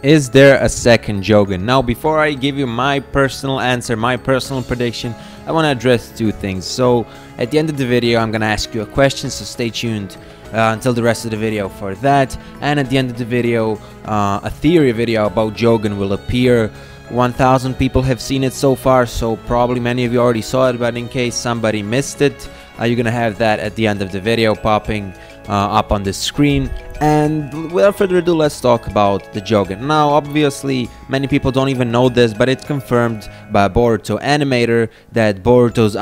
Is there a second Jougan? Now, before I give you my personal answer, my personal prediction, I want to address two things. So, at the end of the video, I'm going to ask you a question, so stay tuned until the rest of the video for that. And at the end of the video, a theory video about Jougan will appear. 1,000 people have seen it so far, so probably many of you already saw it, but in case somebody missed it, you're going to have that at the end of the video popping up on the screen. And without further ado, let's talk about the Jougan. Now, obviously, many people don't even know this, but it's confirmed by Boruto animator that Boruto's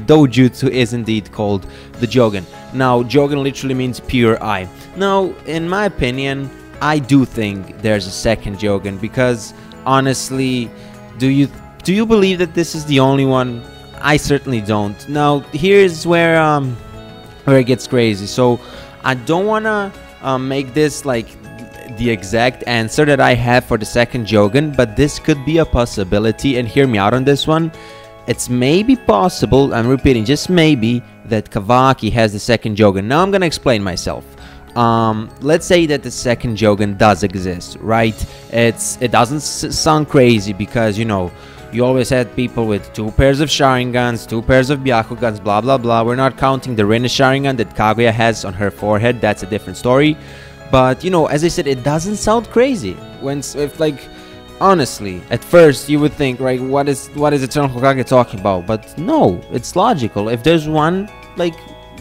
Dojutsu is indeed called the Jougan. Now, Jougan literally means pure eye. Now, in my opinion, I do think there's a second Jougan, because honestly, do you believe that this is the only one? I certainly don't. Now, here's where it gets crazy. So I don't wanna make this like the exact answer that I have for the second Jougan, but this could be a possibility, and hear me out on this one. It's maybe possible, I'm repeating, just maybe, that Kawaki has the second Jougan. Now I'm gonna explain myself. Let's say that the second Jougan does exist, right? It doesn't sound crazy, because you know, you always had people with 2 pairs of Sharingans, 2 pairs of Byakugans, blah blah blah. We're not counting the Rin Sharingan that Kaguya has on her forehead. That's a different story. But you know, as I said, it doesn't sound crazy. If like, honestly, at first you would think, right, what is Eternal Hokage talking about? But no, it's logical. If there's one like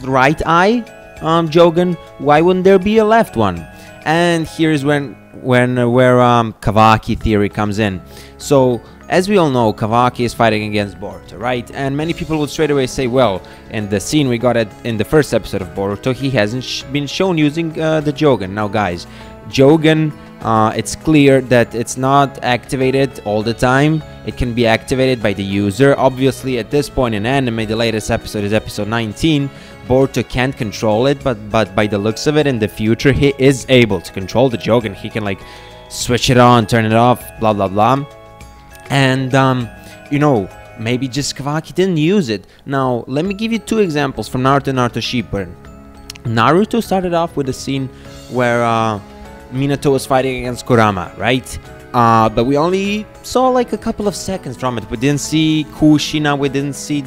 right eye Jougan, why wouldn't there be a left one? And here's where Kawaki theory comes in. So, as we all know, Kawaki is fighting against Boruto, right? And many people would straight away say, well, in the scene we got in the first episode of Boruto, he hasn't been shown using the Jougan. Now, guys, Jougan, it's clear that it's not activated all the time. It can be activated by the user. Obviously, at this point in anime, the latest episode is episode 19. Boruto can't control it, but by the looks of it, in the future, he is able to control the Jougan. He can, like, switch it on, turn it off, blah, blah, blah. And, you know, maybe just Kawaki didn't use it. Now, let me give you 2 examples from Naruto and Naruto Shippuden. Naruto started off with a scene where Minato was fighting against Kurama, right? But we only saw like a couple of seconds from it. We didn't see Kushina, we didn't see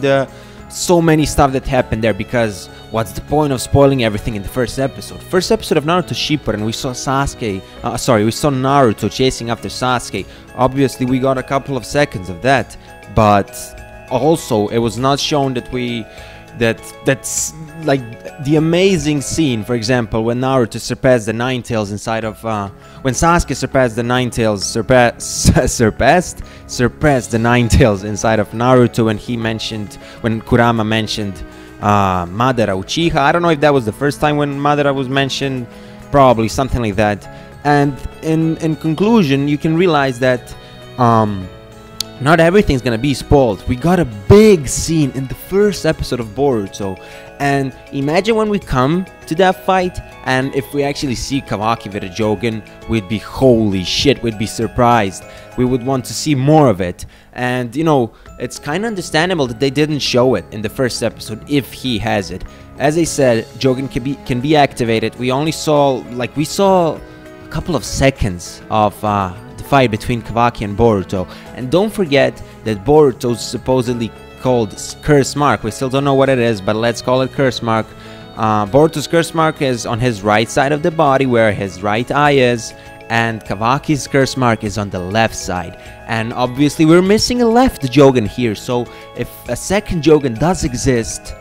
so many stuff that happened there, because what's the point of spoiling everything in the first episode? First episode of Naruto Shippuden, we saw we saw Naruto chasing after Sasuke. Obviously, we got a couple of seconds of that, but also it was not shown that's like the amazing scene, for example, when Naruto surpassed the Nine Tails inside of when Sasuke surpassed the Nine Tails, surpassed the Nine Tails inside of Naruto, when Kurama mentioned Madara Uchiha. I don't know if that was the first time when Madara was mentioned, probably something like that. And in conclusion, you can realize that not everything's gonna be spoiled. We got a big scene in the first episode of Boruto, and imagine when we come to that fight, and if we actually see Kawaki with a Jougan, we'd be holy shit, we'd be surprised. We would want to see more of it. And you know, it's kind of understandable that they didn't show it in the first episode if he has it. As I said, Jougan can be activated. We saw a couple of seconds of fight between Kawaki and Boruto. And don't forget that Boruto's supposedly called curse mark. We still don't know what it is, but let's call it curse mark. Boruto's curse mark is on his right side of the body, where his right eye is, and Kawaki's curse mark is on the left side. And obviously we're missing a left Jougan here, so if a second Jougan does exist,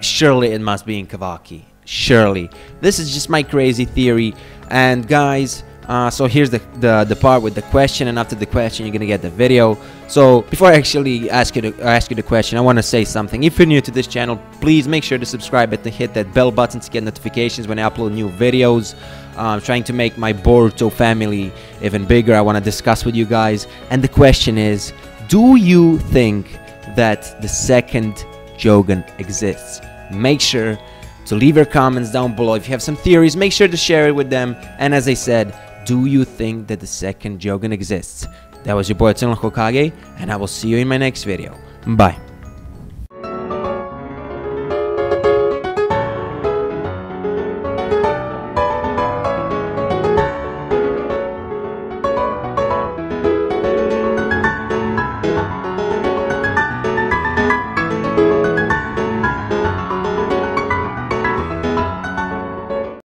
surely it must be in Kawaki. Surely. This is just my crazy theory. And guys, so here's the part with the question, and after the question you're gonna get the video. So before I actually ask you the question, I want to say something. If you're new to this channel, please make sure to subscribe and to hit that bell button to get notifications when I upload new videos. I'm trying to make my Boruto family even bigger. I want to discuss with you guys, and the question is, do you think that the second Jougan exists? Make sure to leave your comments down below. If you have some theories, make sure to share it with them. And as I said, do you think that the second Jougan exists? That was your boy Eternal Hokage, and I will see you in my next video. Bye.